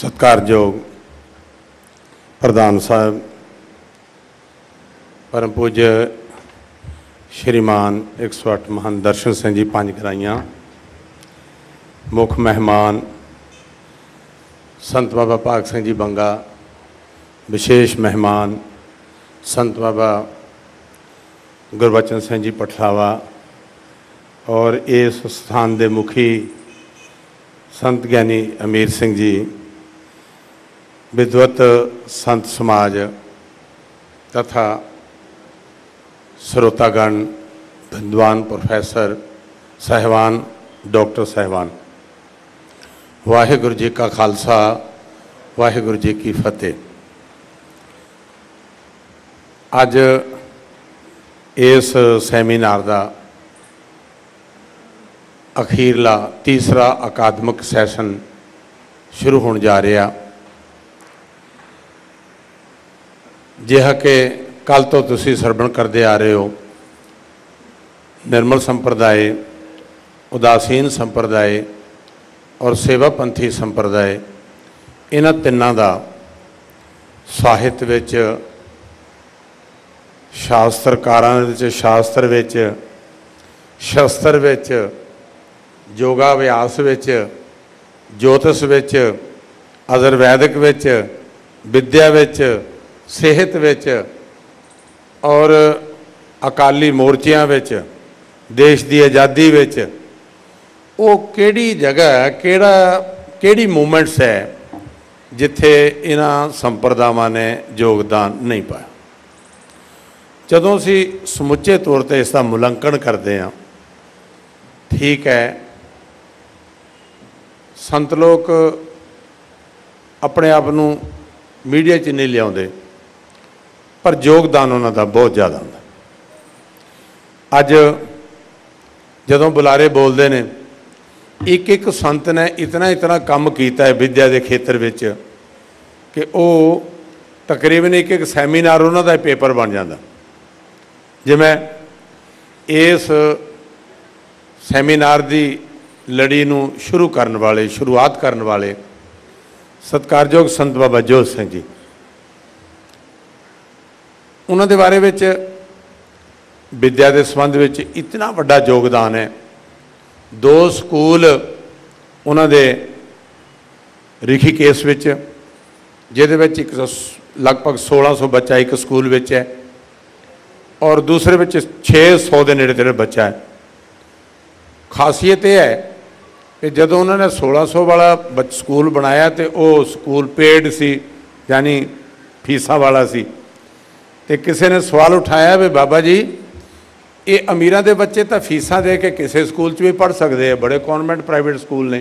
सत्कारयोग प्रधान साहब परम पूज्य श्रीमान 108 महान दर्शन सिंह जी पंज गराइयां, मुख मेहमान संत बाबा भाग सिंह जी बंगा, विशेष मेहमान संत बाबा गुरबचन सिंह जी पठलावा और इस स्थान के मुखी संत ज्ञानी अमीर सिंह जी, विद्वत संत समाज तथा श्रोतागण, विद्वान प्रोफैसर साहिबान, डॉक्टर साहिबान, वाहिगुरु जी का खालसा वाहिगुरु जी की फतेह। अज इस सैमीनार का अखीरला तीसरा अकादमिक सैशन शुरू होने जा रहा, जिहा कि कल तो तुसी सरवण करते आ रहे हो। निर्मल संप्रदाय, उदासीन संप्रदाय और सेवापंथी संप्रदाय, इन्हां तिन्नां दा साहित्य विच, शास्त्रकारां विच, शास्त्र विच, शस्त्र विच, योगाभ्यास विच, ज्योतिष विच, आयुर्वैदिक विच, विद्या विच, सेहत विच और अकाली मोर्चियां विच, देश की आज़ादी विच वो केड़ी जगह केड़ी मूवमेंट्स है जिथे इन्हां संप्रदावां ने योगदान नहीं पाया। जदों असी समुचे तौर पर इसका मुलांकन करते हैं, ठीक है, संत लोग अपने आप नूं मीडिया च नहीं लियाउंदे, पर योगदान उन्हां दा बहुत ज़्यादा हुंदा। अज जदों बुलारे बोलते हैं, एक एक संत ने इतना इतना काम किया है विद्या के खेत्र विच कि वो तकरीबन एक एक सैमीनार उन्हां दा पेपर बन जाता। जिवें इस सैमीनार की लड़ी नूं शुरू करने वाले, शुरुआत करने वाले सत्कारयोग संत बाबा जोत सिंह जी, उन्होंने बारे विच विद्या के संबंध में इतना वड्डा योगदान है। दो स्कूल उन्होंने रिखीकेस विच, जिहदे विच एक लगभग 1600 बच्चा एक स्कूल विच है और दूसरे विच 600 के नेड़े तेड़े बच्चा है। खासियत यह है कि जदों उन्होंने 1600 वाला स्कूल बनाया तो वो स्कूल पेड सी, यानी फीसा वाला सी। तो किसी ने सवाल उठाया भी बाबा जी, ये अमीरां दे बच्चे तो फीसा दे के किसी स्कूल भी पढ़ सकते हैं, बड़े कॉन्वेंट प्राइवेट स्कूल ने,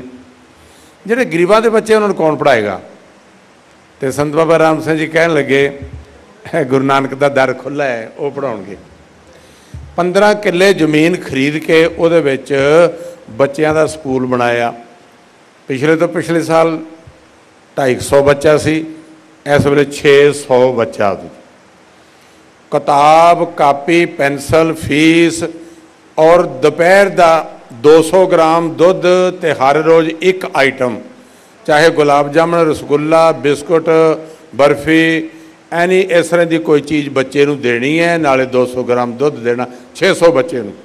जिहड़े गरीबां दे बच्चे उन्होंने कौन पढ़ाएगा। तो संत बाबा राम सिंह जी कहन लगे, गुरु नानक का दर खुला है, वो पढ़ाउणगे। 15 किले जमीन खरीद के उहदे विच बच्चों का स्कूल बनाया। पिछले तो पिछले साल 250 बच्चा सी, इस वेले 600 बच्चा। किताब, कापी, पेंसिल, फीस और दोपहर का 200 ग्राम दुध ते हर रोज़ एक आइटम, चाहे गुलाब जामुन, रसगुल्ला, बिस्कुट, बर्फी, एनी इस तरह की कोई चीज़ बच्चे नूं देनी है, नाले 200 ग्राम दुध देना 600 बच्चे नूं।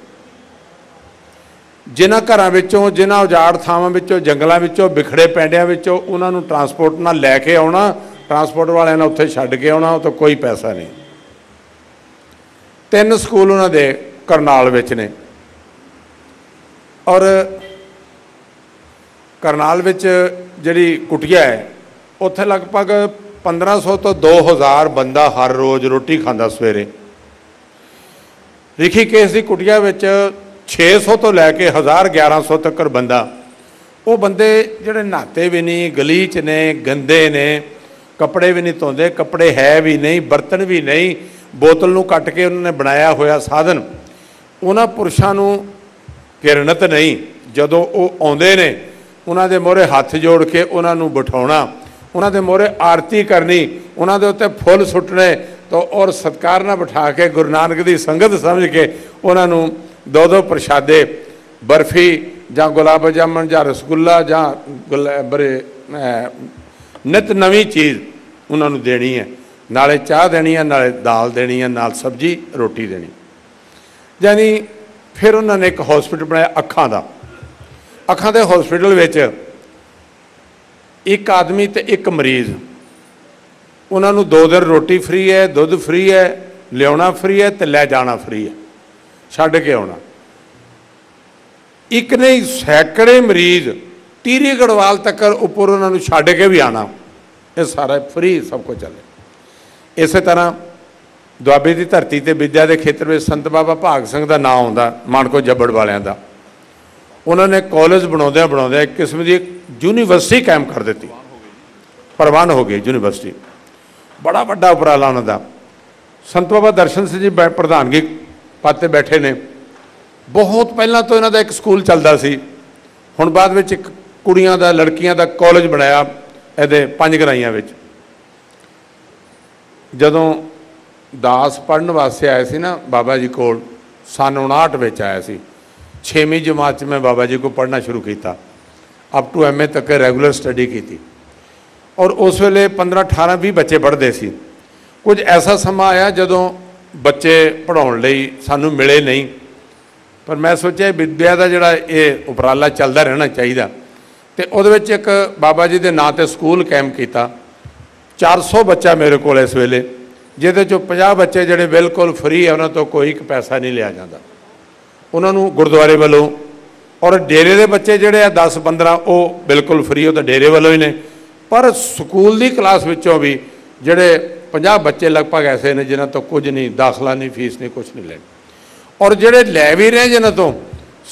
जिन्हां घरां विचों, जिन्हां उजाड़ थावां विचों, जंगलों विचों, बिखड़े पैंडियां विचों उन्हां नूं ट्रांसपोर्ट नाल लैके आउणा, ट्रांसपोर्ट वालियां ने उत्थे छड्ड के आउणा, तो कोई पैसा नहीं। 3 स्कूल उन्हां दे करनाल विच ने और करनाल विच जिहड़ी कुटिया है उत्थे लगभग 1500 तो 2000 बंदा हर रोज़ रोटी खांदा सवेरे। रिखीकेस की कुटिया विच 600 तो लैके 1000-1100 तक बंदा, वो बंदे जिहड़े नहाते भी नहीं, गलीच ने, गंदे ने, कपड़े भी नहीं धोंदे, कपड़े है भी नहीं, बर्तन भी नहीं, बोतल नूं कट के उन्होंने बनाया होया साधन उन्हां पुरुषां नूं घिरणत नहीं। जदों वो आउंदे ने उन्हां दे मोहरे हत्थ जोड़ के उन्हां नूं बिठाउणा, उन्हां दे मोहरे आरती करनी, उन्हां दे उत्ते फुल सुट्टने, तो और सत्कार नाल बिठा के गुरु नानक दी संगत समझ के उन्हां नूं 2-2 प्रशादे, बर्फी जां गुलाब जामुन जां रसगुल्ला जां नित नवी चीज़ उन्होंने देनी है, नाले चाह देनी है, नाले दाल देनी है, नाल सब्जी रोटी देनी। यानी फिर उन्होंने एक हॉस्पिटल बनाया अखां का। अखां के हॉस्पिटल विच एक आदमी तो एक मरीज़, उन्होंने 2 दिन रोटी फ्री है, दुध फ्री है, लिया फ्री है तो लै जाना फ्री है, छड्ड के आना। एक नहीं सैकड़े मरीज़ टीरी गढ़वाल तक उपर उन्होंने छड्ड के भी आना, ये सारा फ्री सब कुछ चले। इस तरह दुआबे की धरती ते विद्या के खेत्र में संत बाबा भाग सिंह का नाम आता, मानको जब्बड़ वालियां दा। उन्होंने कॉलेज बनाउंदियां बनाउंदियां एक किस्म की यूनीवर्सिटी कायम कर दी, प्रवान हो गई यूनीवर्सिटी। बड़ा वड्डा उपराला उन्होंने। संत बाबा दर्शन सिंह जी प्रधानगी पद ते बैठे ने। बहुत पहला तो इन्हों का एक स्कूल चलता सी, हुण बाद विच एक कुड़ियां दा लड़कियां दा कॉलेज बनाया इहदे पंजगराइयां विच। जदों दास पढ़न वास्ते आए सी ना बाबा जी कोल, सन 59 विच आया सी। 6वीं जमात मैं बाबा जी को पढ़ना शुरू किया, अप टू MA तक रेगूलर स्टडी की। और उस वेले 15-18-20 बच्चे पढ़ते सी। कुछ ऐसा समा आया जदों बच्चे पढ़ाउण लई सानू मिले नहीं, पर मैं सोचा विद्या का जिहड़ा ये उपराला चलता रहना चाहिए। तो उहदे विच एक बाबा जी के नां ते स्कूल कायम किया। 400 बच्चा मेरे को इस वेले, जिहदे चों 50 बच्चे जिहड़े बिल्कुल फ्री है, उन्हां तों कोई एक पैसा नहीं लिया जाता उन्होंने गुरुद्वारे वालों। और डेरे के बच्चे जिहड़े आ 10-15 वो बिल्कुल फ्री, वो तो डेरे वालों ही ने। पर स्कूल की क्लास विचों भी जिहड़े 50 बच्चे लगभग ऐसे ने जिन्हां तो कुछ नहीं, दाखला नहीं, फीस नहीं, कुछ नहीं लेनी। और जिहड़े लै भी रहे जिन्हां तो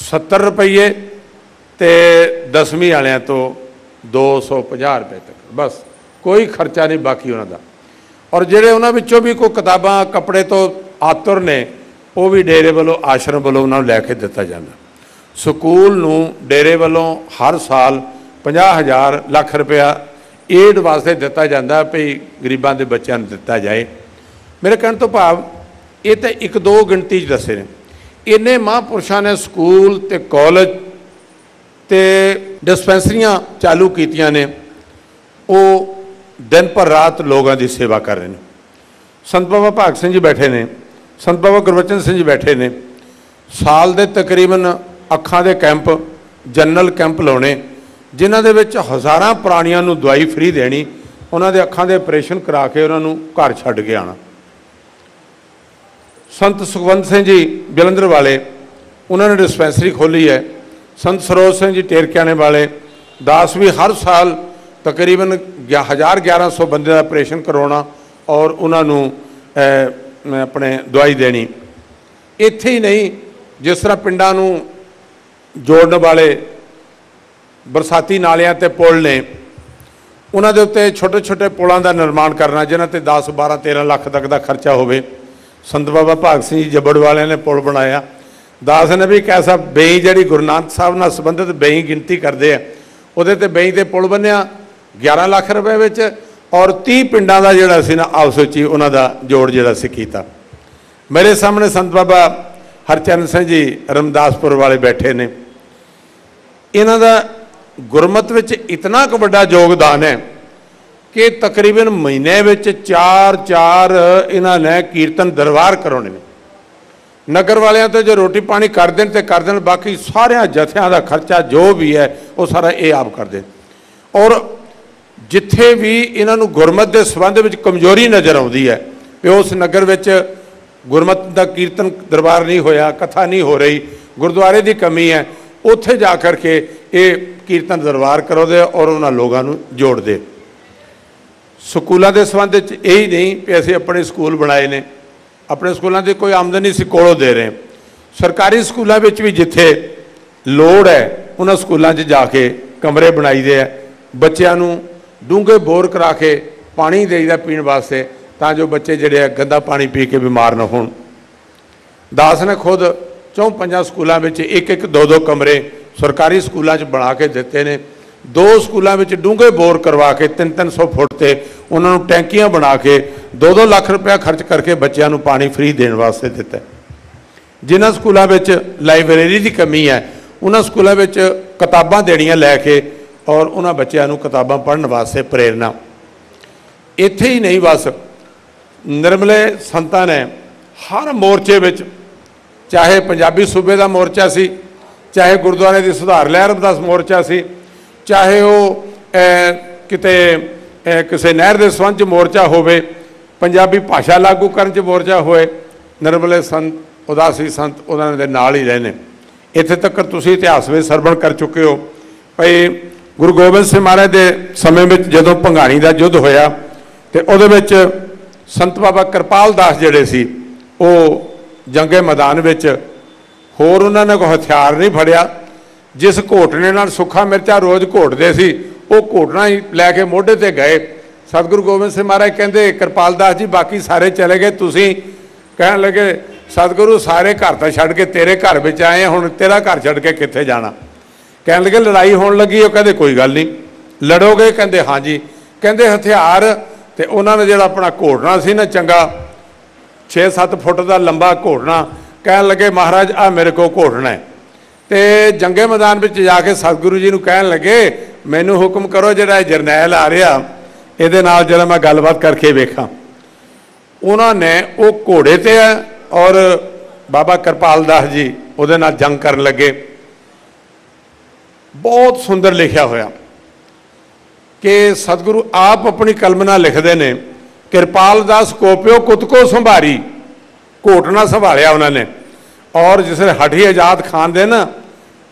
70 रुपये तो 10वीं वालियां तो 250 रुपये तक, बस कोई खर्चा नहीं बाकी उन्हां दा। और जिहड़े उन्हां विचों भी कोई किताबां कपड़े तो आतुर ने, वो भी डेरे वालों आश्रम वालों उन्होंने लैके दिता जाता। स्कूल नूं डेरे वालों हर साल 50,000 लाख रुपया एड वास्ते दिता जाता भी गरीबां दे बच्चों नूं दिता जाए। मेरे कहने तो भाव ये तो 1-2 गिनती दसे ने। इन्ने महापुरुषों ने स्कूल ते कॉलेज ते डिस्पेंसरियां चालू कीतियां ने, वो दिन पर रात लोगों की सेवा कर रहे हैं। संत बाबा भाग सिंह जी बैठे ने, संत बाबा गुरबचन सिंह जी बैठे ने। साल दे तकरीबन अखां दे कैंप, जनरल कैंप लाने, जिन्हां दे विच हज़ारां प्राणियां नूं दवाई फ्री देनी, उन्हां दे अखां दे ऑपरेशन करा के उन्हां नूं घर छड्ड के आना। संत सुखवंत सिंह जी जलंधर वाले, उन्होंने डिस्पेंसरी खोली है। संत सरोज सिंह जी टेरकियाने वाले दास भी हर साल तकरीबन 1000-1100 बंदे का ऑपरेशन करवाना और उन्होंने अपने दवाई देनी। इत्थे ही नहीं, जिस तरह पिंडां नूं जोड़न वाले बरसाती नालियां ते पुल ने, उन्हां दे उत्ते छोटे छोटे पुलों का निर्माण करना, जिन्हां ते 10-12-13 लाख तक का खर्चा होवे। संत बाबा भाग सिंह जी जब्बड़ वाले ने पुल बनाया। दास ने भी कैसा बेई जी गुरु नानक साहब नाल संबंधित बेई गिनती करते हैं, उहदे ते बेई ते पुल बनिया 11 लाख रुपए विच, और 30 पिंडां दा जिहड़ा सी ना आपस विच ही उन्हां दा जोड़ जिहड़ा सी कीता। मेरे सामने संत बाबा हरचरण सिंह जी रमदासपुर वाले बैठे ने। इन्हां दा गुरमत विच इतना क वड्डा योगदान है कि तकरीबन महीने विच 4 इन्हां ने कीर्तन दरबार करवाने ने। नगर वालियां तो जो रोटी पानी कर देन ते कर देन, बाकी सारिया जत्थियां दा खर्चा जो भी है वो सारा ये आप कर देन। और जिथे भी इन्हां नूं गुरमत के संबंध में कमजोरी नज़र आउंदी है कि उस नगर विच गुरमत का कीर्तन दरबार नहीं होया, कथा नहीं हो रही, गुरुद्वारे की कमी है, उत्थे जा कर के ये कीर्तन दरबार करवाते और उन्होंने लोगों को जोड़ते। स्कूलों के संबंध यही नहीं कि असीं अपने स्कूल बनाए ने, अपने स्कूलों की कोई आमदनी असीं कोलों दे रहे। सरकारी स्कूलों में भी जिथे लोड़ है उन्होंने स्कूलों जाके कमरे बनाई दे है, बच्चों को डूंगे बोर करा के पानी देईदा पीने वास्ते, तां जो बच्चे जिहड़े गंदा पानी पी के बीमार न होण। दास ने खुद 4-5 स्कूलों में 1-2 कमरे सरकारी स्कूलों बना के दिते ने। 2 स्कूलों में डूंगे बोर करवा के 300 फुट से उन्होंने टैंकियां बना के 2-2 लाख रुपया खर्च करके बच्चों को पानी फ्री देने वास्ते दिता। जिन्होंने स्कूलों में लाइब्रेरी की कमी है, उन्होंने स्कूलों में किताबां देनियां लैके और उन्होंने बच्चों को किताबां पढ़ने वास्ते प्रेरणा इत्थे ही नहीं बस निर्मले संतां ने हर मोर्चे विच, चाहे पंजाबी सूबे का मोर्चा सी, चाहे गुरुद्वारे की सुधार लहर का मोर्चा सी, चाहे वो किते किसी नहर के संबंध मोर्चा होवे, पंजाबी भाषा लागू करने मोर्चा होए, निर्मले संत उदासी संत उन्होंने दे नाल ही रहने। इत्थे तक तुसीं इतिहास में सरवण कर चुके हो भाई गुरु गोबिंद सिंह महाराज के समय में जदों भंगाणी का युद्ध होया तो उहदे विच संत बाबा कृपाल दास जिहड़े सी वो जंगे मैदान विच होर उन्होंने कोई हथियार नहीं फड़िया, जिस घोटने नाल सुखा मिर्चा रोज़ घोटते सी वो घोटना ही लैके मोढे ते गए। सतगुरु गोबिंद सिंह महाराज कहते कृपाल दास जी बाकी सारे चले गए, तुसीं कहन लगे सतगुरु सारे घर तो छड़ के तेरे घर में आए, हुण तेरा घर छड़ के कित्थे जाना। कहन लगे लड़ाई होण लगी, वो कहते कोई गल नहीं, लड़ोगे? कहते हाँ जी। कहते हथियार तो उन्होंने जो अपना घोटना सी ना चंगा 6-7 फुट का लंबा घोटना, कहन लगे महाराज आ मेरे को घोटना है। तो जंगे मैदान में जाके सतगुरु जी को कहन लगे मैनू हुक्म करो जिहड़ा जरनैल आ रहा ये नाल जरा मैं गलबात करके वेखा। उन्होंने वो घोड़े ते और बाबा कृपाल दास जी उहदे नाल जंग करन लगे। बहुत सुंदर लिखा होया कि सतगुरु आप अपनी कलम नाल लिखते हैं कृपाल दास कोप्यो कुत को संभारी, घोटना संभालिया उन्होंने। और जिस हठी आजाद खान दे ना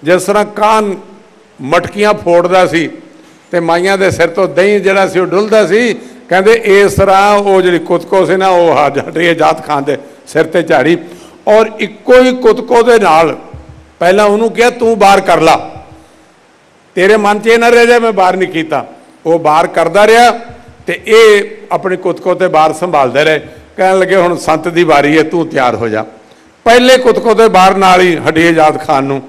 जिस तरह कान मटकियां फोड़दा सी ते माइयां दे सिर तो दही जिहड़ा सी डुलदा सी, कहते इस तरह वो जी कुतको से ना वो हठी आजाद खान दे सिर ते झाड़ी और इक्को ही कुतको दे नाल पहला उन्होंने कहा तू बाहर कर ला, तेरे मन च ना रह जाए मैं बाहर नहीं किया। वो बाहर करता रहा तो ये अपनी कुतको ते बाहर संभालते रहे। कहने लगे हुण संत की वारी है तू तैयार हो जा। पहले कुतको ते बाहर नाल ही हठी आजाद खान नूं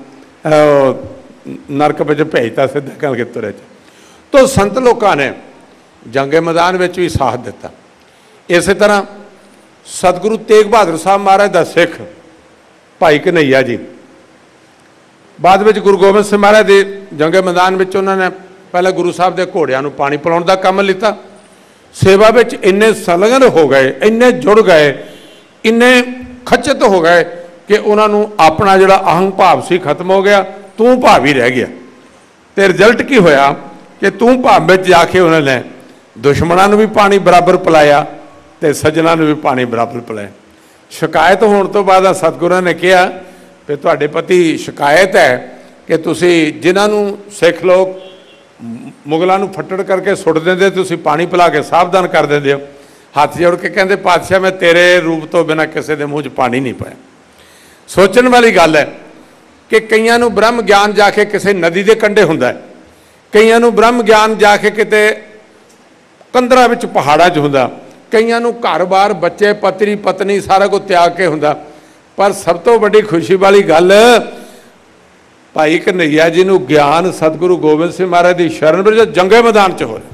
नरक विच भेजता सीधा, कह लगे तुरे। तो संत लोगों ने जंगे मैदान में भी साथ दिता। इस तरह सतगुरु तेग बहादुर साहब महाराज का सिख भाई कन्हैया जी बाद में गुरु गोबिंद सिंह महाराज के जंगे मैदान में उन्होंने पहले गुरु साहब के घोड़िया पानी पिलाने का काम लिता। सेवा में इन्ने संलग्न हो गए, इन्ने जुड़ गए, इन्ने खचित हो गए कि उन्होंने अपना जोड़ा अहंग भाव से खत्म हो गया, तू भाव ही रह गया। तो रिजल्ट की होया कि तू भाव में जाके उन्होंने दुश्मनों भी पानी बराबर पिलाया तो सज्जना भी पानी बराबर पिलाया। शिकायत होने तो बाद सतगुरु ने कहा कि तुहाडे पति शिकायत है कि तुसी जिन्होंने सिख लोग मुगलों को फट्टड़ करके सुट देंगे तुसी पानी पिला के सावधान कर देंगे हो। हाथ जोड़ के कहते पातशाह मैं तेरे रूप तो बिना किसी के मूँह च पानी नहीं पाया। सोचने वाली गल है कि कईयां ब्रह्म ज्ञान जाके किसी नदी के कंढे हुंदा है, कईयां ब्रह्म ज्ञान जाके किते कंदरां विच पहाड़ां च हुंदा, कईयां घर बार बच्चे पति पत्नी सारा कुछ त्याग के हुंदा। पर सब तो बड़ी खुशी वाली गल भाई कन्हैया जी को ज्ञान सतगुरु गोबिंद सिंह महाराज की शरण में जंगे मैदान च हो रहा।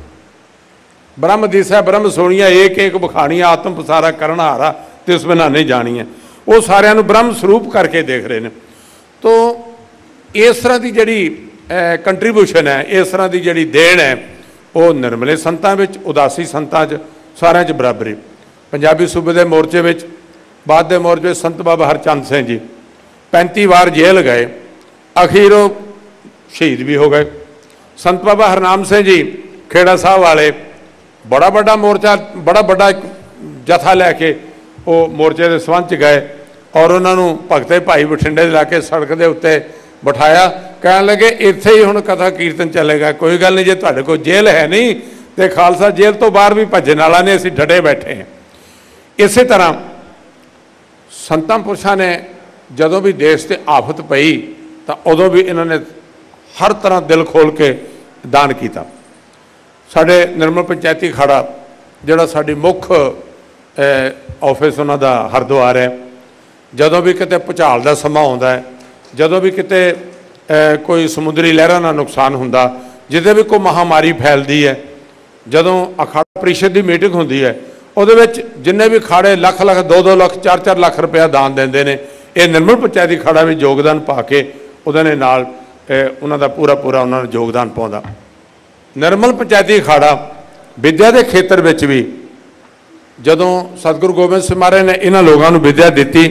ब्रह्म दिसै ब्रह्म सोनिया एक एक बखानिया आत्म पसारा करना हारा तिस बिना नहीं जानी है, वो सारिਆਂ ਨੂੰ ब्रह्म स्वरूप करके देख रहे हैं। तो इस तरह की जी कंट्रीब्यूशन है, इस तरह की जी देन है वो निर्मले संतां विच उदासी संतां च सारिਆਂ च बराबरी। पंजाबी सूबे के मोर्चे में बाद के मोर्चे संत बाबा हरचंद सिंह जी 35 बार जेल गए, अखीर शहीद भी हो गए। संत बाबा हरनाम सिंह जी खेड़ा साहब वाले बड़ा बड़ा मोर्चा बड़ा बड़ा जथा लैके वो मोर्चे के संबंध गए और उन्होंने भगते भाई बठिंडे लाके सड़क के उत्ते बिठाया। कह लगे इत्थे ही हुण कथा कीर्तन चलेगा, कोई गल नहीं, जे तुहाडे कोल जेल है नहीं तो खालसा जेल तो बाहर भी भजन वाला ने असीं डटे बैठे हैं। इस तरह संतां पुरुषां ने जदों भी देश से आफत पई तो उदों भी इन्होंने हर तरह दिल खोल के दान किया। साढ़े निर्मल पंचायती खाड़ा जोड़ा साड़ी मुख ऑफिस उन्हों का हरद्वार है, जदों भी किते भुचाल का समा आता है, जदों भी किते कोई समुद्री लहरां का नुकसान होंदा, जिदे भी कोई महामारी फैलती है, जदों अखाड़ा परिषद की मीटिंग होंदी है उहदे विच जिन्ने भी खाड़े लख लख 2-2 लाख 4-4 लाख रुपया दान देंदे ने। ये निर्मल पंचायती खाड़ा भी योगदान पा के उहदे नाल उन्हां दा पूरा पूरा उन्होंने योगदान पाउंदा। निर्मल पंचायती खाड़ा विद्या के खेतर में भी जदों सतगुरु गोबिंद सिंह महाराज ने इन्हां लोगों को विद्या दी,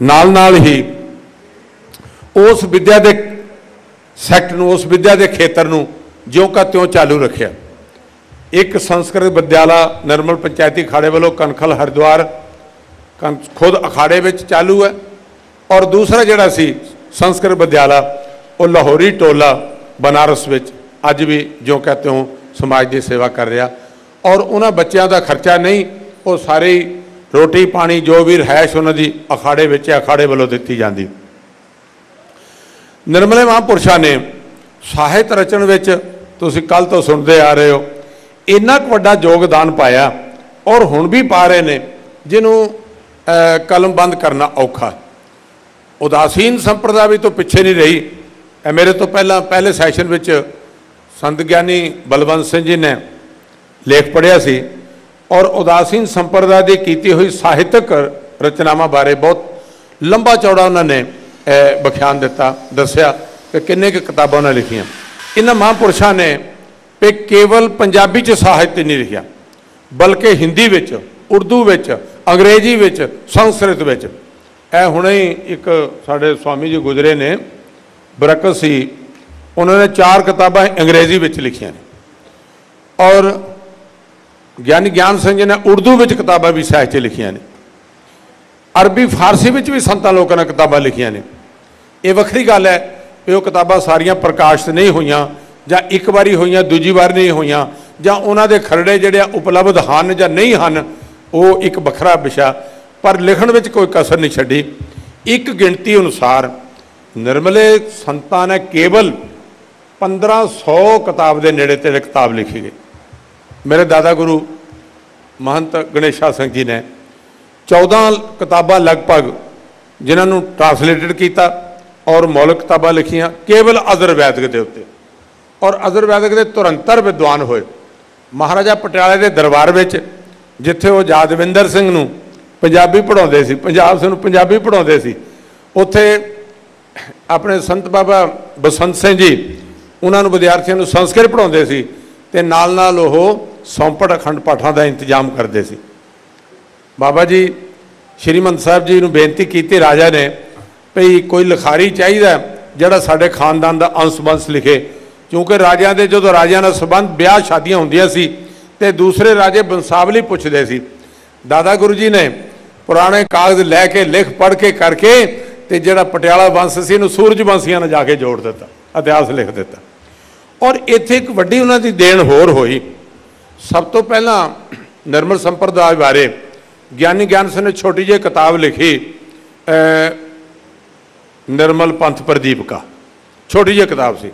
नाल नाल ही उस विद्या के सैक्ट नूं, उस विद्या के खेतर नूं ज्यों का त्यों चालू रखिया। एक संस्कृत विद्यालय निर्मल पंचायती अखाड़े वालों कनखल हरिद्वार खुद अखाड़े में चालू है, और दूसरा जिहड़ा सी संस्कृत विद्यालय वो लाहौरी टोला बनारस में अज भी ज्यों का त्यों समाज की सेवा कर रहा। और उन्होंने बच्चों का खर्चा नहीं, वो सारी रोटी पानी जो भी रहायश उन्होंने अखाड़े में अखाड़े वालों दी जाती। निर्मले महापुरुषों ने साहित्य रचन में तुसीं कल तो सुनते आ रहे हो, इन्ना क वड्डा योगदान पाया और हुण भी पा रहे ने जिन्हों कलम बंद करना औखा। उदासीन संप्रदाय भी तो पिछे नहीं रही। मेरे तो पहले सैशन में संत ज्ञानी बलवंत सिंह जी ने लेख पढ़िया सी और उदासीन संप्रदाय की कीती हुई साहित्यक रचनावां बारे बहुत लंबा चौड़ा उन्होंने बख्यान दिता, दसिया कि किन्ने किताबां उन्होंने लिखियां। इन्हां महापुरुषों ने पे केवल पंजाबी च साहित्य नहीं लिखिया, बल्कि हिंदी विच, उर्दू विच, अंग्रेजी विच, संस्कृत विच। हुणे ही एक साडे स्वामी जी गुजरे ने बरकत सी, उन्होंने 4 किताबां अंग्रेजी विच लिखियां ने, और ज्ञानी ज्ञान सिंह जी ने उर्दू विच किताबां भी साहित्य लिखियां ने, अरबी फारसी विच भी संतां लोकां ने किताबां लिखियां ने। ये वखरी गल है कि वो किताबां सारियां प्रकाशित नहीं हुईयां, जां एक बारी हुईयां, दूजी बार नहीं हुईयां, जां उन्हां दे खरड़े जिहड़े उपलब्ध हन जां नहीं हन, वो एक वखरा विशा। पर लिखण विच कोई कसर नहीं छड्डी। एक गिणती अनुसार निर्मले संतां ने केवल 1500 किताब के नेड़े तेड़े किताब लिखी गई। मेरे दादा गुरु महंत गणेशा सिंह जी ने 14 किताबां लगभग जिन्होंने ट्रांसलेटेड किया और मौलिक किताबां लिखियां केवल अजर वैदिक के उत्ते, और अजर वैदिक के तुरंतर विद्वान होए। महाराजा पटियाले के दरबार में जिथे वो यादविंदर सिंह नूं पंजाबी पढ़ाउंदे सी, पंजाब सिंह नूं पंजाबी पढ़ाउंदे सी, उत्थे अपने संत बाबा बसंत सिंह जी उन्होंने विद्यार्थियों को संस्कृत पढ़ाउंदे सी ते नाल नाल ओह सौंपड़ अखंड पाठां का इंतजाम करते सी। बाबा जी श्रीमंत साहब जी नूं बेनती की राजा ने भई कोई लिखारी चाहिए जिहड़ा साडे खानदान का अंश बंश लिखे, क्योंकि राजियां दे जदों राजियां नाल संबंध ब्याह शादियां हुंदियां सी ते दूसरे राजे वंशावली पुछदे सी। दादा गुरु जी ने पुराने कागज लैके लिख पढ़ के करके ते जिहड़ा पटियाला वंश सी इहनूं सूरज वंशियां ने जाके जोड़ दिता, इतिहास लिख दिता। और इत्थे एक वड्डी उन्हां दी देन होर होई। सब तो पहला निर्मल संप्रदाय बारे ज्ञानी ज्ञान सिंह ने छोटी जी किताब लिखी, निर्मल पंथ प्रदीपका, छोटी जी किताब सी।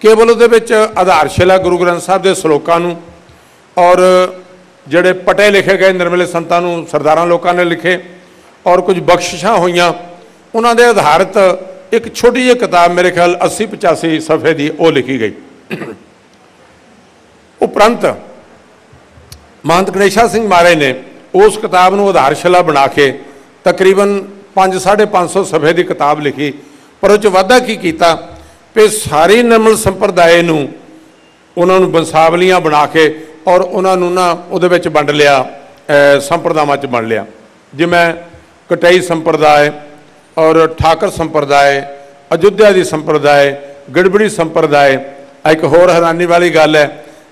केवल उहदे विच आधारशिला गुरु ग्रंथ साहब के सलोकां नूं और जिहड़े पटे लिखे गए निर्मले संतां नूं सरदारां लोकां ने लिखे और कुछ बख्शिशां होईयां उन्हां दे आधारित एक छोटी जी किताब मेरे ख्याल 80-85 सफ़े की वो लिखी गई। उपरंत महंत गणेशा सिंह महाराज ने उस किताब को आधारशिला बना के तकरीबन 500-550 सफ़े की किताब लिखी, पर उस वाधा की किया कि सारी निर्मल संप्रदाय नूं उन्होंने वंशावलियां बना के और उन्होंने ना उहदे विच वंड लिया, संप्रदावां च वंड लिया। जिवें कटई संप्रदाय और ठाकर संप्रदाय, अयोध्या दी संप्रदाय, गड़बड़ी संप्रदाय। एक होर हैरानी वाली गल है,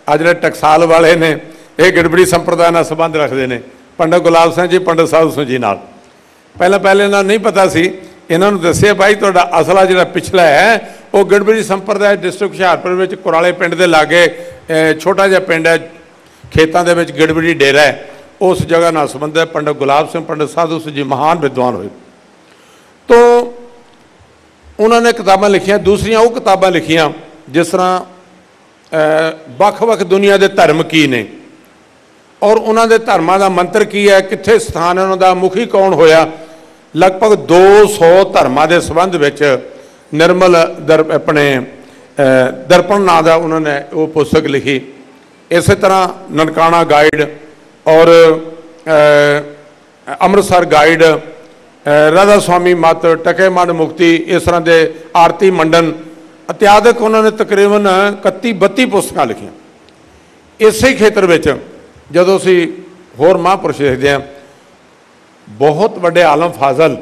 अज जिहड़े टकसाल वाले ने यह गड़बड़ी संप्रदाय नाल संबंध रखते हैं पंडित गुलाब सिंह जी, पंडित साधु सिंह जी नाल। पहले इन्हां नहीं पता सी, इन्होंने दस्सिया भाई तुहाडा असला जिहड़ा पिछला है वो गड़बड़ी संप्रदाय डिस्ट्रिक्ट हुशियारपुर में कुराले पिंड के लागे छोटा जिहा पिंड है, खेतों के विच गड़बड़ी डेरा है, उस जगह नाल संबंध है। पंडित गुलाब सिंह, पंडित साधु सिंह जी महान विद्वान हुए। तो उन्होंने किताबां लिखियां, दूसरियां वो किताबां लिखियां जिस तरह वख-वख दुनिया के धर्म की ने और उन्होंने धर्मां का मंत्र की है, कित्थे स्थान है उन्होंने, मुखी कौन होया। लगभग 200 धर्मां के संबंध विच निर्मल अपने दर्पण नां दा उन्होंने वो पुस्तक लिखी। इस तरह ननकाना गाइड और अमृतसर गाइड, राधा स्वामी मत, टके मन मुक्ति, इस तरह के आरती मंडन इत्यादि उन्होंने तकरीबन 31-32 पुस्तकां लिखियां। इसे खेतर में जदों असी होर महापुरुष देखते हैं, बहुत बड़े आलम फाजल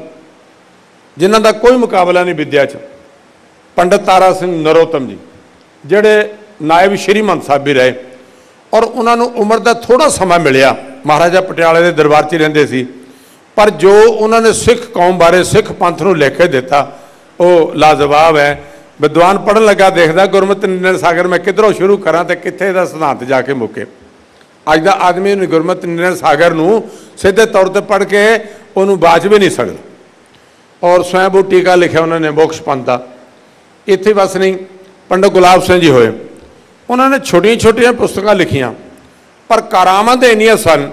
जिन्हों का कोई मुकाबला नहीं विद्या च, पंडित तारा सिंह नरोत्तम जी जोड़े नायब श्रीमंत साहब भी रहे, और उन्होंने उम्र का थोड़ा समा मिलिया, महाराजा पटियाले के दरबार च रहिंदे सी, पर जो उन्होंने सिख कौम बारे सिख पंथ को लिख के दिता वो लाजवाब है। विद्वान पढ़न लगा देखता गुरमत निर्णय सागर मैं किधरों शुरू करा तो कित्थे दा सिद्धांत जाके मुके। अज का आदमी गुरमत निर्णय सागर नूं सीधे तौर पर पढ़ के उन्होंने बाच भी नहीं सकता। और स्वयंभू टीका लिखा उन्होंने मोक्ष पंथ का। इत्थे बस नहीं, पंडित गुलाब सिंह जी होए, उन्होंने छोटिया छोटिया पुस्तकां लिखियां, पर करामात इन्नियां सन,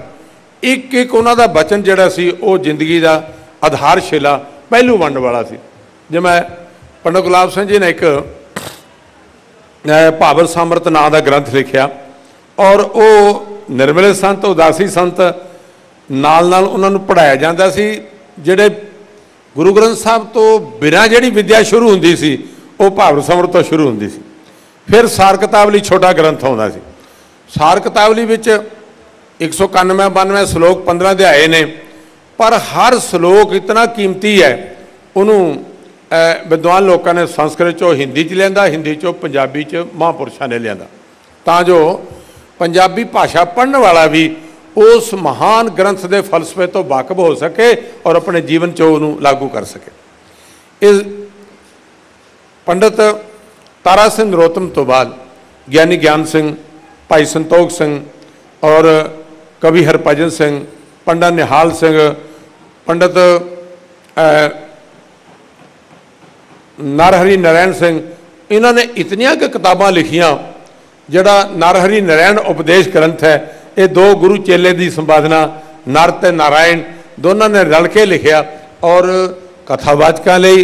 एक एक उन्हों का बचन जिहड़ा सी वो जिंदगी का आधारशिला पहलू बनने वाला सी। जो मैं पंडित गुलाब सिंह जी ने एक भावर सामर्थ नाम का ग्रंथ लिखा, और वो निर्मले संत उदासी संत नाल नाल उन्होंने पढ़ाया जाता सी। जिहड़े गुरु ग्रंथ साहब तो बिना जिहड़ी विद्या शुरू हुंदी सी वो भावर समर्थ तो शुरू हुंदी सी। फिर सार कितावली छोटा ग्रंथ आउंदा सी। सार कितावली विच 191-92 श्लोक 15 अध्याय ने, पर हर श्लोक इतना कीमती है, उन्होंने विद्वान लोगों ने संस्कृत चो हिंदी च लिया, हिंदी चो पंजाबी च महापुरुषों ने लिया, तां जो पंजाबी भाषा पढ़ने वाला भी उस महान ग्रंथ के फलसफे तो वाकफ हो सके और अपने जीवन चो उन्होंने लागू कर सके। इस पंडित तारा सिंह नरोत्तम तो बाद ज्ञानी ज्ञान सिंह, भाई संतोख सिंह और कवि हरभजन सिंह, पंडित निहाल सिंह, पंडित नरहरि नारायण सिंह, इन्होंने इतनिया कि किताबां लिखियां। जिहड़ा नरहरि नारायण उपदेश ग्रंथ है, ये दो गुरु चेले की संपादना, नर ते नारायण दोनों ने रल के लिखिया। और कथावाचकों लई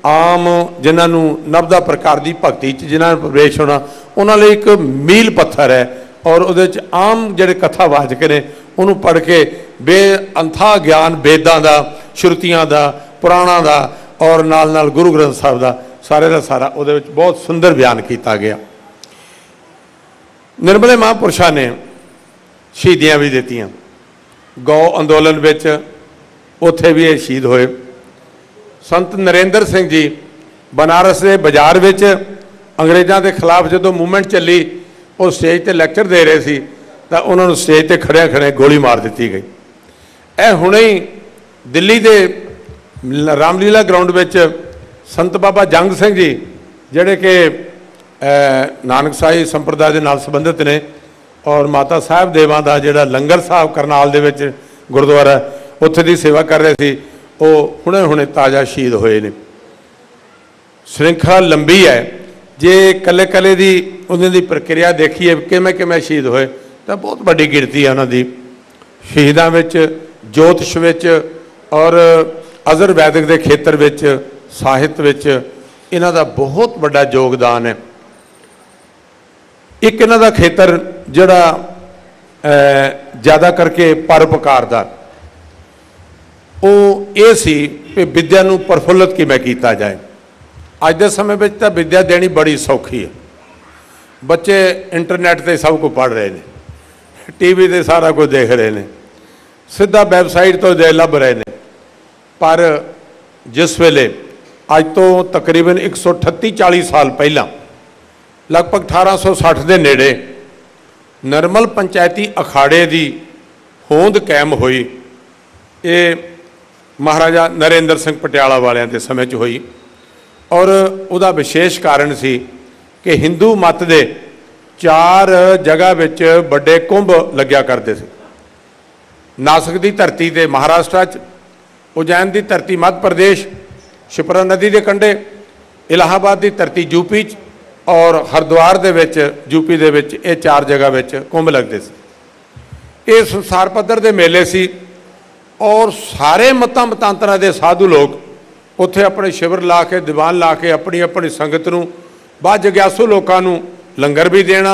आम जिन्होंने नवदा प्रकार की भगती जिन्होंने प्रवेश होना उन्होंने एक मील पत्थर है। और उहदे च आम जिहड़े कथावाचक ने उन्होंने पढ़ के बेअंथा ज्ञान वेदां दा, श्रुतियां दा, पुराणां दा और नाल नाल गुरु ग्रंथ साहब का सारे का सारा उहदे विच बहुत सुंदर बयान किया गया। निर्मले महापुरुषों ने शहीदियाँ भी दित्तियां। गौ अंदोलन विच उत्थे भी ये शहीद होए। संत नरेंद्र सिंह जी बनारस के बाजार विच अंग्रेज़ों के खिलाफ जो मूवमेंट चली, वो स्टेज पर लैक्चर दे रहे थे, तो उन्होंने स्टेज पर खड़े खड़े गोली मार दी गई। यह हुणे ही दिल्ली के रामलीला ग्राउंड में संत बाबा जंग सिंह जी जिहड़े कि नानकशाही संप्रदाय के नाल संबंधित ने, और माता साहब देवां दा जिहड़ा लंगर साहब करनाल दे विच गुरुद्वारा उत्थे दी सेवा कर रहे थे, वो हुणे हुणे ताज़ा शहीद होए ने। श्रृंखला लंबी है, जे कले कले की उन्होंने प्रक्रिया देखिए किमें किमें शहीद होए तो बहुत बड़ी गिनती है उन्होंने शहीदों में, ज्योतिष विच और अजर वैदिक के खेत्र में, साहित्य विच इन्हां दा बहुत बड़ा योगदान है। एक इन्हां दा खेत्र जिहड़ा ज़्यादा करके परोपकार दा वो ये सी कि विद्या नूं प्रफुल्लित किवें कीता जाए। अज के समय में तो विद्या देनी बड़ी सौखी है। बच्चे इंटरनेट पर सब कुछ पढ़ रहे हैं, टीवी पर सारा कुछ देख रहे हैं, सीधा वैबसाइट तो दे लभ रहे हैं। पर जिस वेले अज तो तकरीबन 138-40 साल पहला लगभग 1860 के नेड़े नरमल पंचायती अखाड़े की होंद कायम हुई। ये महाराजा नरेंद्र सिंह पटियाला वालियां के समय च हुई, और उसका विशेष कारण सी कि हिंदू मत के 4 जगह विच बड़े कुंभ लग्या करते थे। नासिक की धरती से महाराष्ट्र च, उज्जैन की धरती मध्य प्रदेश, शिप्रा नदी के कंढे, इलाहाबाद की धरती यूपी च, और हरिद्वार दे विच यूपी दे विच ये 4 जगह विच कुंभ लगते थे। ये संसार पद्धर के मेले सी, और सारे मतां मतांतरां के साधु लोग उत्थे अपने शिविर ला के, दीवान ला के अपनी अपनी संगत नूं, बाद जग्यासू लोगों नूं लंगर भी देना,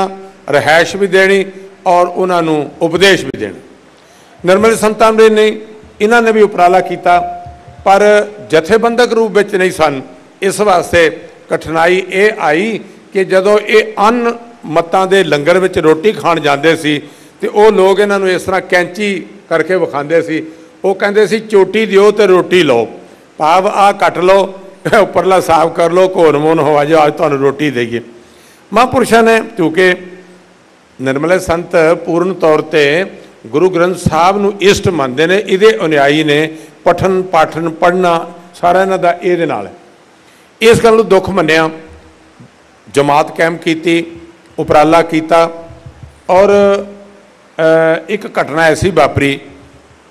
रहायश भी देनी और उन्होंने उपदेश भी देना। निर्मल संतां ने इन्हों ने भी उपराला किया, पर जथेबंधक रूप में नहीं सन। इस वास्ते कठिनाई ये आई कि जदों ये मत्तां दे लंगर विच रोटी खाण जांदे सी ते ओह लोग इन्हां नूं इस तरह कैंची करके विखांदे सी। ओह कहंदे सी चोटी दिओ ते रोटी लो, भाव आ कट लो, उपरला साफ कर लो, घोर मोन हो जाओ, अज तुहानूं रोटी देईए। महापुरुषां ने चूँकि निर्मले संत पूर्ण तौर पर गुरु ग्रंथ साहब नूं इष्ट मनते हैं, इहदे अनुयायी ने पठन पाठन पढ़ना सारा इन्हां दा इहदे नाल है। इस गल नूं दुख मन्निया, जमात कायम की, उपराला किया। और एक घटना ऐसी वापरी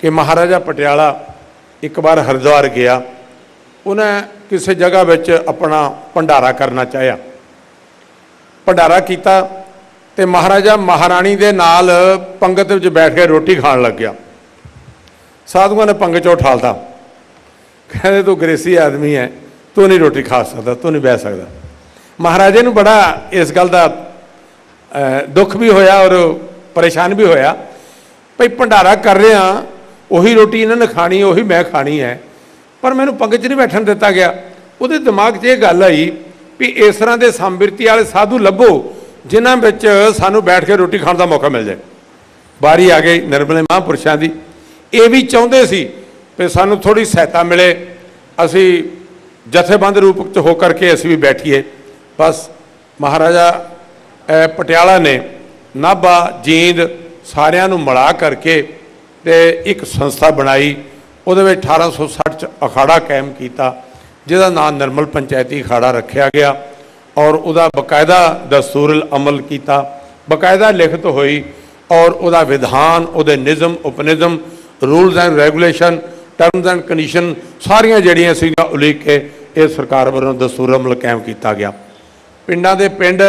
कि महाराजा पटियाला एक बार हरिद्वार गया, उन्हें किसी जगह विच अपना भंडारा करना चाहया। भंडारा किया तो महाराजा महाराणी दे नाल पंगत विच बैठ के रोटी खाण लग गया। साधुओं ने पंगत चों उठालता, कहते तू गरीसी आदमी है, तू नहीं रोटी खा सकता, तू नहीं बह सकता। महाराजे नूं बड़ा इस गल का दुख भी होया और परेशान भी होया, भाई भंडारा कर रहे हाँ, उही रोटी इन्होंने खानी, उही मैं खानी है, पर मैनू पंगत च नहीं बैठन दिता गया। उहदे दिमाग 'च ये गल आई भी इस तरह के समबिरती वाले साधु लभो जिन्हां विच सानू बैठ के रोटी खाने का मौका मिल जाए। बारी आ गई निर्मले महापुरुषों की, ये भी चाहते सी भी सानू थोड़ी सहायता मिले, असी जथेबंद रूप च होकर के असी भी बैठिए। बस महाराजा पटियाला ने नाभा जींद सारियां नूं मिला करके ते एक संस्था बनाई। उहदे विच 1860 अखाड़ा कायम किया, जिहदा नाम निर्मल पंचायती अखाड़ा रखा गया और उहदा बकायदा दस्तूर अमल किया, बकायदा लिखत हुई और उहदा विधान, उहदे निज़म उपनिज़म, rules and regulation, terms and condition सारियां जिहड़ियां सीगियां उलीक के ये सरकार वालों दस्तूर अमल कायम किया गया। पिंडां दे पिंड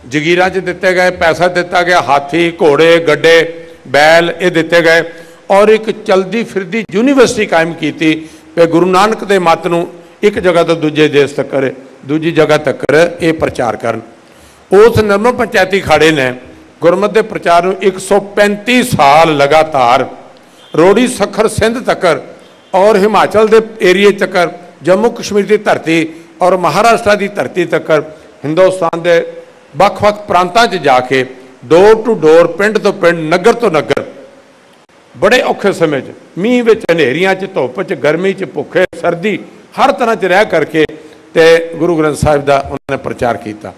जगीरां च दिते गए, पैसा दिता गया, हाथी घोड़े गड्डे बैल ये दिते गए और एक चलती फिरती यूनीवर्सिटी कायम की कि गुरु नानक के मत नूं एक जगह तो दूजे देश तक दूजी जगह तक ये प्रचार करन। उस निर्मल पंचायती खाड़े ने गुरमत के प्रचार नूं 135 साल लगातार रोड़ी सखर सिंध तक और हिमाचल के एरिए तक, जम्मू कश्मीर की धरती और महाराष्ट्र की धरती तक हिंदुस्तान के ਵੱਖ-ਵੱਖ प्रांतां 'ਚ जाके डोर टू डोर, पिंड तो पिंड, नगर तो नगर, बड़े औखे समय मीह विच, हनेरियां च, धुप च, गर्मी च, भुखे सर्दी, हर तरह च रह करके ते गुरु ग्रंथ साहिब का उन्होंने प्रचार किया।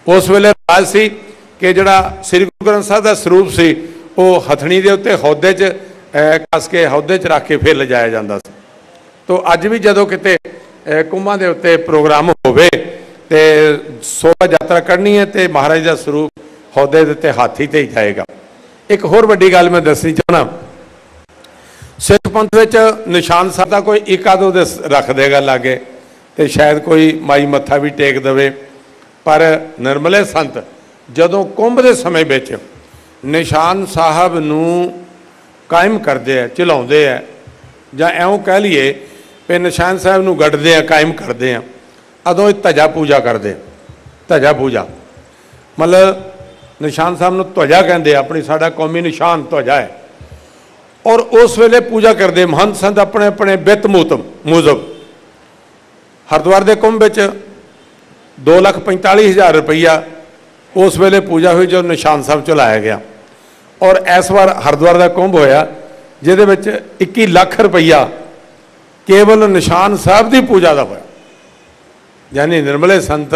उस वेले राज सी कि जिहड़ा श्री गुरु ग्रंथ साहिब का स्वरूप सी वो हथनी के उत्ते हौदे च कस के हौदे च रख के फिर लिजाया जाता सी। तो अज भी जदों किते कुंभां दे उत्ते प्रोग्राम होवे ते शोभा यात्रा करनी है तो महाराज का स्वरूप हौदे दे उत्ते हाथी ते ही जाएगा। एक होर वड्डी गल मैं दसनी चाहना, सिख पंथ विच निशान साहब का कोई एक आदो रख देगा लागे तो शायद कोई माई मत्था भी टेक देवे, पर निर्मले संत जदों कुंभ के समय विच निशान साहब नूं कायम करते हैं, चलाते हैं, जां इउं कह लीए भी निशान साहब नूं गढ़दे हैं, कायम करते हैं, अदों धजा पूजा करते। धजा पूजा मतलब निशान साहब नूं ध्वजा कहते, अपनी साडा कौमी निशान ध्वजा है। और उस वेले पूजा करते महंत संत अपने अपने बित मूजब। हरिद्वार के कुंभ विच 2,45,000 रुपया उस वेले पूजा हुई जो निशान साहब चलाया गया। और इस बार हरिद्वार का कुंभ होया जिहदे विच 21 लाख रुपया केवल निशान साहब की पूजा का होया। यानी निर्मले संत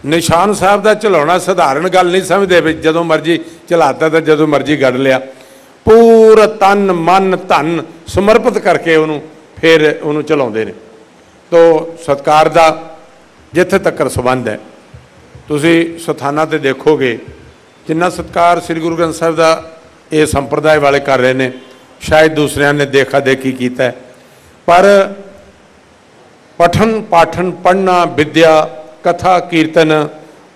निशान साहब का चलाना साधारण गल नहीं समझते भी जदों मर्जी चलाता तो जदों मर्जी गढ़ लिया, पूरा तन मन धन समर्पित करके उन्होंने फिर उन्होंने चलाते हैं। तो सत्कार का जिथे तक संबंध है, तुसी स्थाना ते देखोगे जिन्ना सत्कार श्री गुरु ग्रंथ साहिब का ये संप्रदाय वाले कर रहे हैं, शायद दूसरिया ने देखा देखी किया है। पर पठन पाठन पढ़ना, विद्या, कथा कीर्तन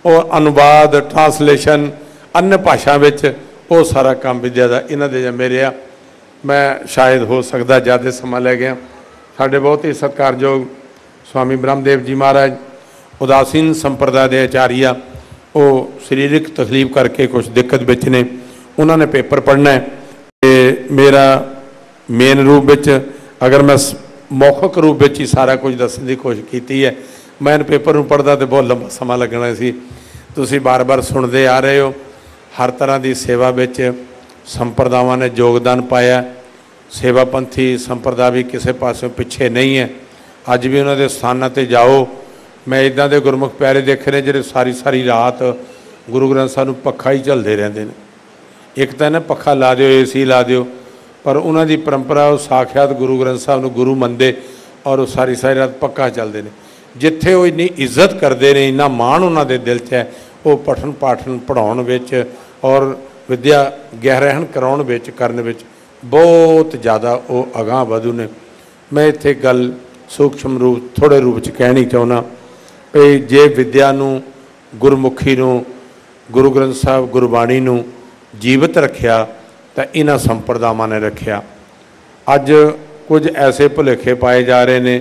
और अनुवाद, ट्रांसलेशन अन्य भाषा में वो सारा काम विद्या का इन्हों के मेरे आ। मैं शायद हो सकता ज़्यादा समा लै गया। साढ़े बहुत ही सत्कारयोग स्वामी ब्रह्मदेव जी महाराज उदासीन संप्रदाय के आचार्य, वो शरीरक तकलीफ करके कुछ दिक्कत बिच ने, उन्होंने पेपर पढ़ना है तो मेरा मेन रूप में अगर मैं मौखिक रूप में ही सारा कुछ दसने की कोशिश की है, मैं पेपर में पढ़ता तो बहुत लंबा समा लगना सी। तुसी बार बार सुनते आ रहे हो। हर तरह की सेवा विच संप्रदावां ने योगदान पाया। सेवापंथी संप्रदा भी किसी पासों पिछे नहीं है। अज भी उन्होंने स्थानों पर जाओ, मैं इदां दे गुरमुख प्यारे देखे ने जिहड़े सारी सारी रात गुरु ग्रंथ साहिब नूं पक्खा ही झलते रहते हैं। एक तो ना पक्खा ला दिओ, AC ला दिओ, पर उन्हों की परंपरा वो साक्षात गुरु ग्रंथ साहिब नूं गुरु मनते और वो सारी सारी रात पक्का चलते हैं। जिथे वो इन्नी इज्जत करते हैं, इन्ना माण उन्होंने दिल च है, वो पठन पाठन पढ़ाउण विच और विद्या गहरहन कराउण विच करन विच बहुत ज़्यादा वो अगाह वधू ने। मैं इत्थे गल सूक्ष्म रूप थोड़े रूप च कहनी चाहुंदा भी जे विद्या नूं गुरमुखी नूं गुरु ग्रंथ साहिब गुरबाणी नूं जीवित रखिया तो इन्हां संप्रदावां ने रखिया। अज कुछ ऐसे भुलेखे पाए जा रहे हैं,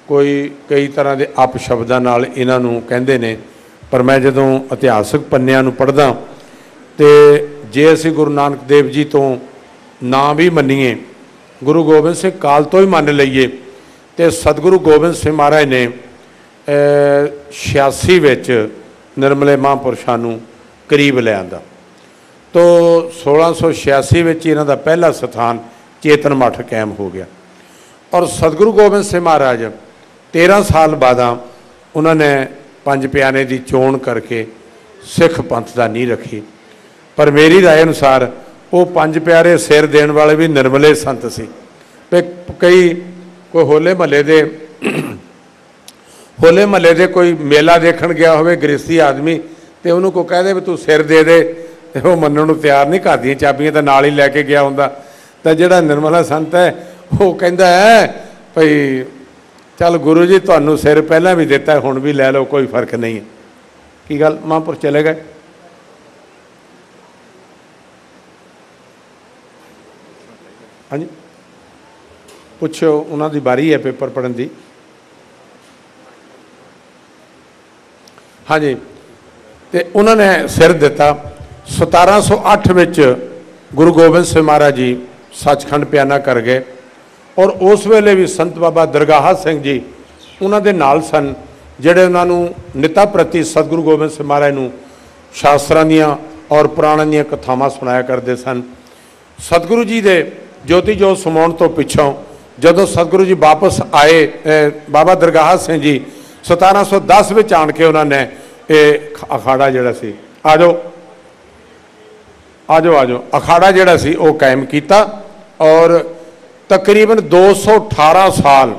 कोई कई तरह के अपशब्दां नाल इन्हां नूं कहंदे ने, पर मैं जदों इतिहासक पन्नियां नूं पढ़दा तो जे असीं गुरु नानक देव जी तो ना भी मनीए, गुरु गोबिंद सिंह काल तो ही मान लईए तो सतगुरु गोबिंद सिंह महाराज ने 86 विच निर्मले महापुरुषां नूं करीब ले आंदा। तो 1686 विच इन्हां दा पहला स्थान चेतन मठ कायम हो गया। और सतगुरु गोबिंद सिंह महाराज 13 साल बाद उन्होंने पंज प्यारे की चोण करके सिख पंथ का नींह रखी। पर मेरी राय अनुसार वो पंज प्यारे सिर देण वाले भी निर्मले संत सी। कई कोई होले महल्ले दे कोई मेला देखण गया होवे गृहस्थी आदमी तो उन्होंने को कह दे भी तू सिर दे दे, वो मनण नूं तैयार नहीं, घर दी चाबियां तो नाल ही लैके गया हुंदा। तो जिहड़ा निर्मला संत है वो कहता है भई चल गुरु जी तुहानूं सिर पहलां भी दिता हुण भी लै लो, कोई फर्क नहीं है। की गल महापुरुष चले गए। हाँ जी पुछो, उन्होंने बारी है पेपर पढ़न की। हाँ जी तो उन्होंने सिर दिता 1708 विच गुरु गोबिंद सिंह महाराज जी सचखंड प्याना कर गए। और उस वेले भी संत बाबा दरगाह सिंह जी उन्होंने नाल सन, जिहड़े उन्होंने निता प्रति सतगुरु गोबिंद सिंह महाराज नूं शास्त्रां दियां और पुराणां दियां कथावां सुनाया करते सन। सतगुरु जी दे ज्योति जोत समाउण तो पिछों जदों सतगुरु जी वापस आए, बाबा दरगाह सिंह जी 1710 में आण के उन्होंने ये अखाड़ा जिहड़ा सी आजो अखाड़ा जिहड़ा सी वो कायम किया। और तकरीबन 218 साल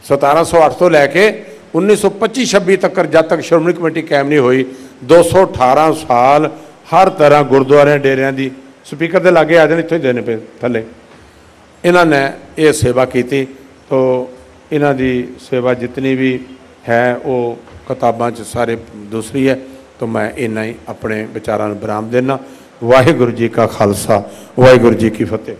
1708 तो लैके 1925-26 तक जब तक श्रोमणी कमेटी कायम नहीं हुई 218 साल हर तरह गुरुद्वारे डेरिया की स्पीकर के लागे आ जाने, इतों ही देने पे थले इन्होंने ये सेवा की। तो इन्हों की सेवा जितनी भी है वो किताबां च सारे दूसरी है। तो मैं इन्ना ही अपने विचारां नूं विराम देना। वाहिगुरू जी का खालसा, वाहिगुरू जी की फतेह।